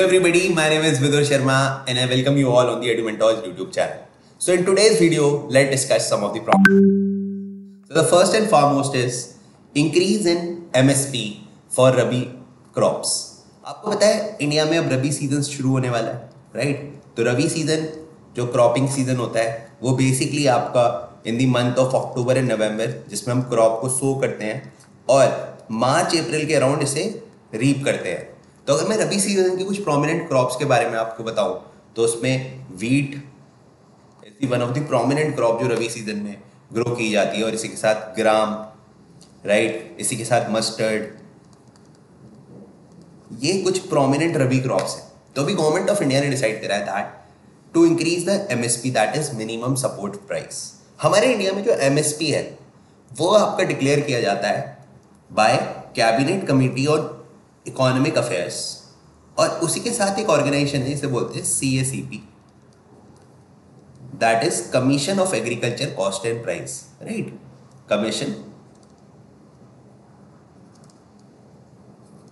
everybody, my name is Vidur Sharma and I welcome you all on the EduMentors YouTube channel. So in today's video, let's discuss some of the problems. So the first and foremost is increase in MSP for Rabi crops. आपको पता है India में अब रबी season शुरू होने वाला है, right? तो रबी सीजन जो क्रॉपिंग सीजन होता है वो बेसिकली आपका in the month of October and November, जिसमें हम क्रॉप को सो करते हैं और मार्च अप्रैल के अराउंड इसे रीप करते हैं. तो अगर मैं रबी सीजन की कुछ प्रोमिनेंट क्रॉप्स के बारे में आपको बताऊं तो उसमें wheat is one of the prominent crop जो रबी सीजन में ग्रो की जाती है, और इसी के साथ ग्राम, राइट, इसी के साथ मस्टर्ड, ये कुछ प्रोमिनेंट रबी क्रॉप्स हैं. तो अभी गवर्नमेंट ऑफ इंडिया ने डिसाइड करा है that to increase the MSP, that is minimum support price. हमारे इंडिया में जो एमएसपी है वो आपका डिक्लेयर किया जाता है bye cabinet committee on economic affairs, और उसी के साथ एक ऑर्गेनाइजेशन है जिसे बोलते हैं CACP, that is commission of agriculture cost and price, right? Commission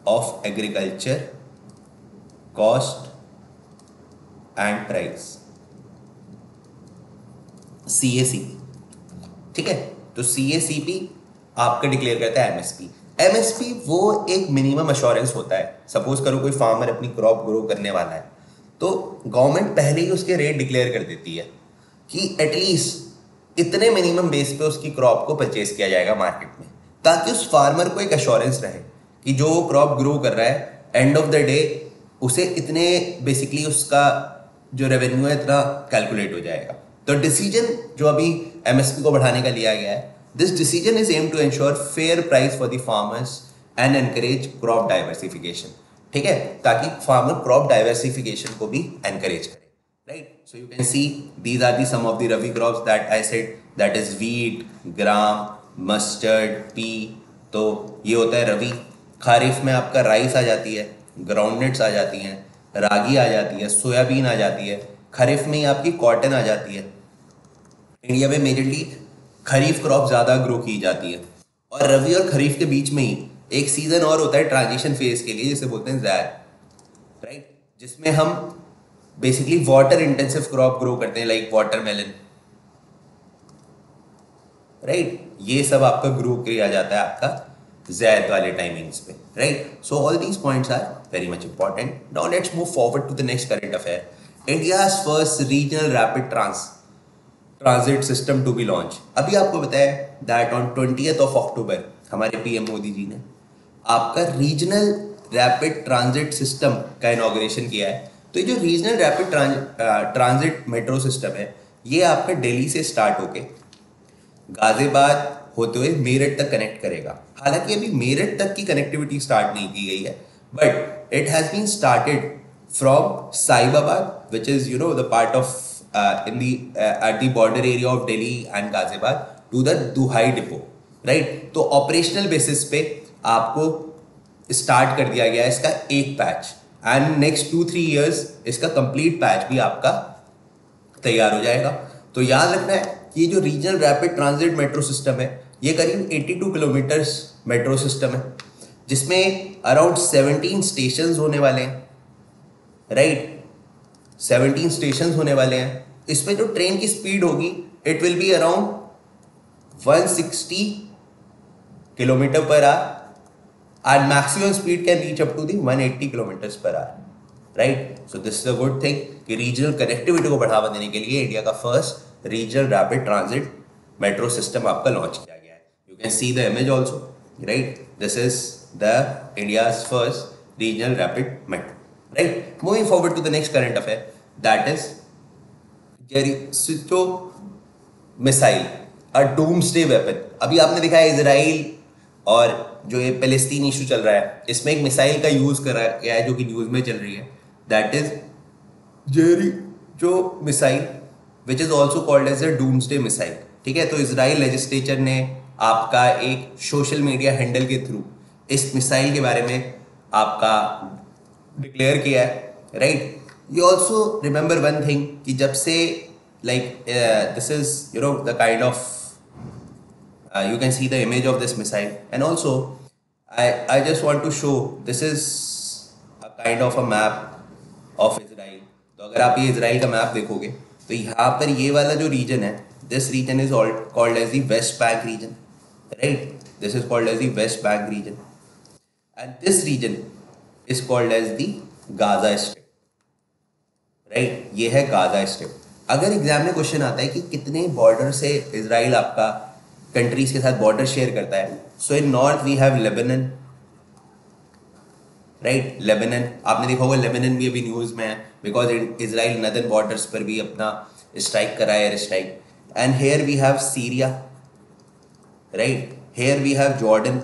of agriculture cost and price, CACP. ठीक है, तो CACP आपका डिक्लेयर करता है एमएसपी. एमएसपी वो एक मिनिमम अश्योरेंस होता है. सपोज करो कोई फार्मर अपनी क्रॉप ग्रो करने वाला है तो गवर्नमेंट पहले ही उसके रेट डिक्लेयर कर देती है कि एटलीस्ट इतने मिनिमम बेस पे उसकी क्रॉप को परचेज किया जाएगा मार्केट में, ताकि उस फार्मर को एक अश्योरेंस रहे कि जो क्रॉप ग्रो कर रहा है एंड ऑफ द डे उसे इतने बेसिकली उसका जो रेवेन्यू है इतना कैलकुलेट हो जाएगा. तो डिसीजन जो अभी एमएसपी को बढ़ाने का लिया गया है, this decision is aimed to ensure fair price for the farmers and encourage crop diversification. ठीक है, ताकि फार्मर क्रॉप डाइवर्सिफिकेशन को भी एनकरेज करे, right? So you can see these are the some of the rabi crops that I said, that is wheat, gram, mustard, pea. तो ये होता है रबी. खारिफ में आपका राइस आ जाती है, ग्राउंडनट्स आ जाती हैं, रागी आ जाती है, सोयाबीन आ जाती है. खरीफ में ही आपकी कॉटन आ जाती है. इंडिया में मेजरली खरीफ क्रॉप ज़्यादा ग्रो की जाती है, और रबी और खरीफ के बीच में ही एक सीजन और होता है ट्रांजिशन फेज के लिए, जिसे बोलते हैं ज़ैद, राइट? जिसमें हम basically water intensive crop grow करते हैं, लाइक वाटरमेलन, राइट? ये सब आपका ग्रो किया जाता है आपका ज़ैद वाले टाइमिंग्स पे, right? So all these points are very much important. Now let's move forward to the next current affair. India's first regional rapid transit system to be launch. अभी आपको बताया that on 20th of October हमारे PM Modi ji ने आपका regional rapid transit system का inauguration किया है. तो ये जो regional rapid transit metro system है ये आपका दिल्ली से स्टार्ट होके गाजियाबाद होते हुए मेरठ तक कनेक्ट करेगा. हालांकि अभी मेरठ तक की कनेक्टिविटी स्टार्ट नहीं की गई है, but it has been started from Sahibabad, which is you know the part of at the border area of Delhi and Ghaziabad to the Duhai depot, right? तो ऑपरेशनल बेसिस पे आपको स्टार्ट कर दिया गया है इसका एक पैच, एंड नेक्स्ट 2-3 years इसका कंप्लीट पैच भी आपका तैयार हो जाएगा. तो याद रखना है कि ये जो regional rapid transit metro system है ये करीब 82 किलोमीटर्स मेट्रो सिस्टम है, जिसमें अराउंड 17 स्टेशन होने वाले हैं, राइट? 17 स्टेशन होने वाले हैं. इसमें जो ट्रेन की स्पीड होगी it will be around 160 kilometre per hour, and maximum speed can reach up to the 180 kilometre per hour, right? So this is a good thing कि रीजनल कनेक्टिविटी को बढ़ावा देने के लिए इंडिया का first regional rapid transit metro system आपका launch किया गया है. You can see the image also, right? This is the India's first regional rapid metro. Right, moving forward to the next current affair, that is Jericho missile, a doomsday weapon. अभी आपने देखा है Israel और जो ये Palestine issue चल रहा है इसमें एक मिसाइल का यूज करा गया है जो कि न्यूज में चल रही है, that is Jericho missile, which is also called as a doomsday missile. ठीक है, तो इजराइल लेजिस्लेचर ने आपका एक सोशल मीडिया हैंडल के थ्रू इस मिसाइल के बारे में आपका डिक्लेयर किया है, right? You also remember one thing कि जब से like this is you know the kind of you can see the image of this missile, and also I just want to show this is a kind of a map of Israel. तो अगर आप ये Israel का map देखोगे तो यहाँ पर ये वाला जो रीजन है, this region is called as the West Bank region, right? This is called as the West Bank region and this region is called as the Gaza Strip, right? ये है गाजा स्ट्रिप। अगर exam में question आता है कि कितने border से Israel आपका कंट्रीज के साथ बॉर्डर शेयर करता है, so in north we have Lebanon, right? Lebanon आपने देखा होगा, लेबनन भी अभी न्यूज में है बिकॉज इजराइल नदन बॉर्डर्स पर भी अपना स्ट्राइक करा है, air strike. And here we have Syria, right? Here we have Jordan,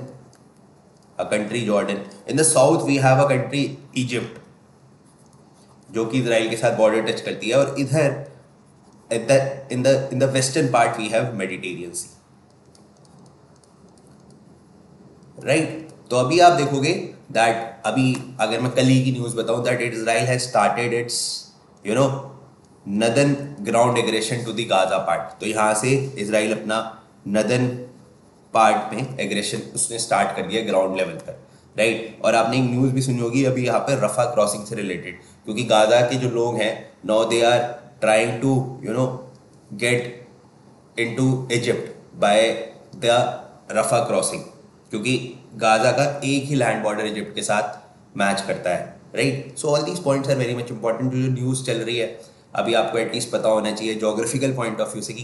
a country Jordan. In the south we have a country Egypt जो कि इजराइल के साथ बॉर्डर टच करती है, और इधर in the western part we have Mediterranean Sea, right? तो अभी आप देखोगे दैट अभी अगर मैं कल ही की न्यूज़ बताऊं that Israel has started its northern ground aggression to the Gaza part. तो यहाँ से इजराइल अपना नदन पार्ट में एग्रेशन उसने स्टार्ट कर दिया ग्राउंड लेवल पर, राइट? और आपने एक न्यूज़ भी सुनी होगी अभी यहाँ पर रफा क्रॉसिंग से रिलेटेड, क्योंकि गाजा के जो लोग हैं now they are trying to get into Egypt by the Rafah crossing, क्योंकि गाजा का एक ही लैंड बॉर्डर इजिप्ट के साथ मैच करता है, right? So all these points are very much important. जो न्यूज़ चल रही है अभी आपको एटलीस्ट पता होना चाहिए जोग्राफिकल पॉइंट ऑफ व्यू से कि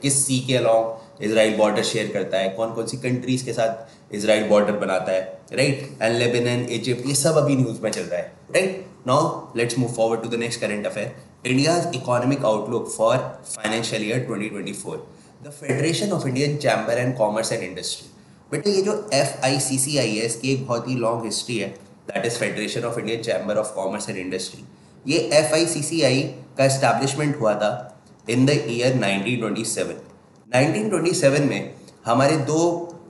किस सी के अलॉन्ग इजराइल बॉर्डर शेयर करता है, कौन कौन सी कंट्रीज के साथ इजराइल बॉर्डर बनाता है, राइट? एंड लेबनान, इजिप्ट, ये सब अभी न्यूज़ में चल रहा है, right? Now let's move forward to the next current affair, India's economic outlook for financial year 2024, the Federation of Indian Chamber and Commerce and Industry. बेटा ये जो FICCI है इसकी एक बहुत ही लॉन्ग हिस्ट्री है, that is federation of Indian chamber of Commerce and Industry. ये FICCI का एस्टैब्लिशमेंट हुआ था इन द ईयर 1927। 1927 में हमारे दो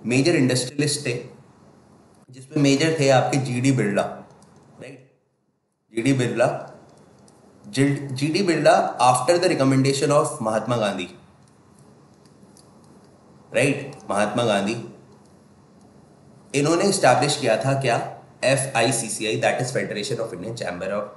मेजर इंडस्ट्रियलिस्ट थे, जिसमें मेजर थे आपके GD Birla, right? GD Birla after the recommendation of Mahatma Gandhi, right? Mahatma Gandhi, इन्होंने स्टैब्लिश किया था क्या? FICCI, that is federation of Indian chamber of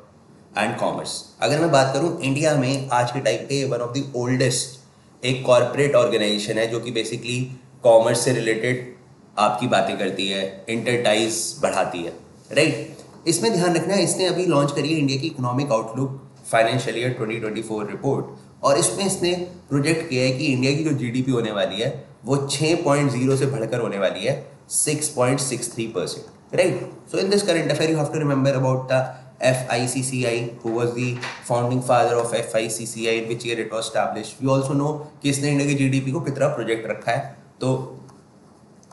and commerce. अगर मैं बात करूं इंडिया में आज के टाइम पे वन ऑफ द ओल्डेस्ट एक कॉर्पोरेट ऑर्गेनाइजेशन है जो कि बेसिकली कॉमर्स से रिलेटेड आपकी बातें करती है, इंटरटाइज बढ़ाती है, राइट? इसमें ध्यान रखना है, इसने अभी लॉन्च करी है इंडिया की economic outlook financial year 2024 report, और इसमें इसने प्रोजेक्ट किया है कि इंडिया की जो GDP होने वाली है वो 6.0 से बढ़कर होने वाली है 6.63%, right? So in this current affair you have to remember about the FICCI, who was the founding father of FICCI, in which year it was established. We also know कि इसने इंडिया की GDP को कितना project रखा है, तो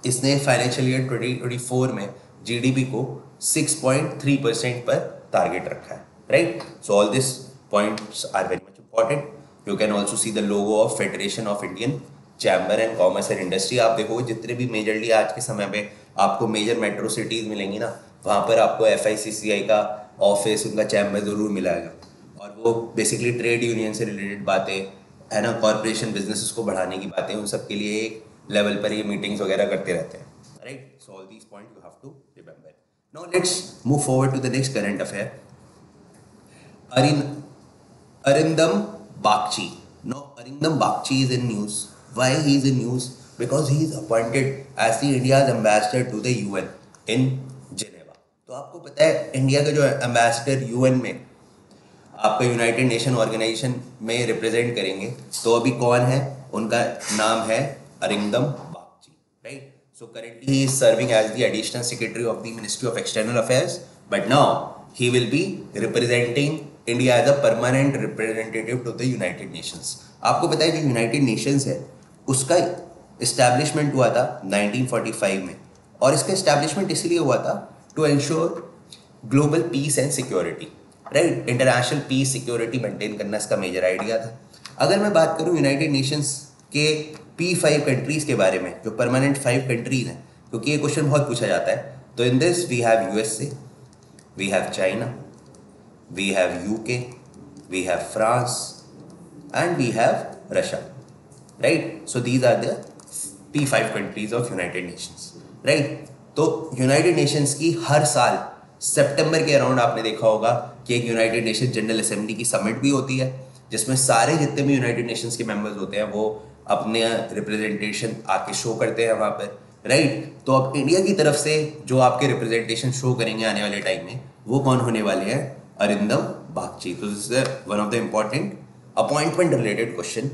इसने financial year 2024 में GDP को 6.3% पर टारगेट रखा है, right? So all this points are very much important. You can also see the logo of Federation of Indian Chamber and Commerce and Industry. आप देखोगे जितने भी मेजरली आज के समय पे आपको मेजर मेट्रो सिटीज़ मिलेंगी ना, वहाँ पर आपको FICCI का ऑफिस, उनका चैम्बर ज़रूर मिलेगा, और वो बेसिकली ट्रेड यूनियन से रिलेटेड बातें है ना, कॉर्पोरेशन बिजनेसेस को बढ़ाने की बातें, उन सब के लिए एक लेवल पर ये मीटिंग्स वगैरह करते रहते हैं, right? So all these point you have to remember. Now let's move forward to the next current affair. Arindam Bakshi. Now Arindam Bakshi is in news. Why he is in news? Because he is appointed as the India's ambassador to the UN in Geneva. तो आपको पता है India का जो ambassador UN में आपका United Nation Organisation में represent करेंगे, तो अभी कौन है? उनका नाम है Arindam Bagchi, right? So currently he is serving as the additional secretary of the Ministry of External Affairs, but now he will be representing India as a permanent representative to the United Nations. आपको पता है जो United Nations है उसका establishment हुआ था 1945 में, और इसका इस्टेब्लिशमेंट इसलिए हुआ था to ensure global peace and security, right? International peace security maintain करना इसका मेजर आइडिया था। अगर मैं बात करूँ यूनाइटेड नेशंस के P5 कंट्रीज के बारे में, जो परमानेंट 5 कंट्रीज हैं, क्योंकि ये क्वेश्चन बहुत पूछा जाता है, तो in this we have USA, we have China, we have UK, we have France, and we have Russia, right? So these are the P5 countries of United Nations, right? तो United Nations की हर साल सितंबर के around आपने देखा होगा कि एक United nation general assembly की समिट भी होती है, जिसमें सारे जितने भी यूनाइटेड नेशंस के मेंबर्स होते हैं वो अपने रिप्रेजेंटेशन आके शो करते हैं वहाँ पर, राइट। तो अब इंडिया की तरफ से जो आपके रिप्रेजेंटेशन शो करेंगे आने वाले टाइम में, वो कौन होने वाले हैं? अरिंदम बागची। तो this is one of the important appointment related question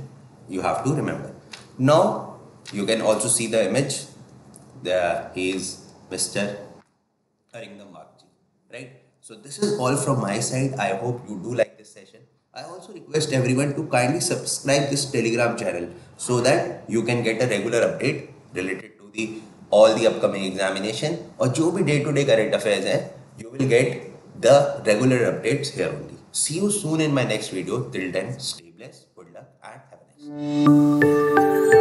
you have to remember. Now you can also see the image. He is Mr. Arindam Bagchi, right? So this is all from my side. I hope you do like this session. I also request everyone to kindly subscribe this Telegram channel so that you can get a regular update related to the all the upcoming examination, और जो भी day to day current affairs है, you will get the regular updates here only. See you soon in my next video. Till then, stay blessed, good luck, and have a nice day.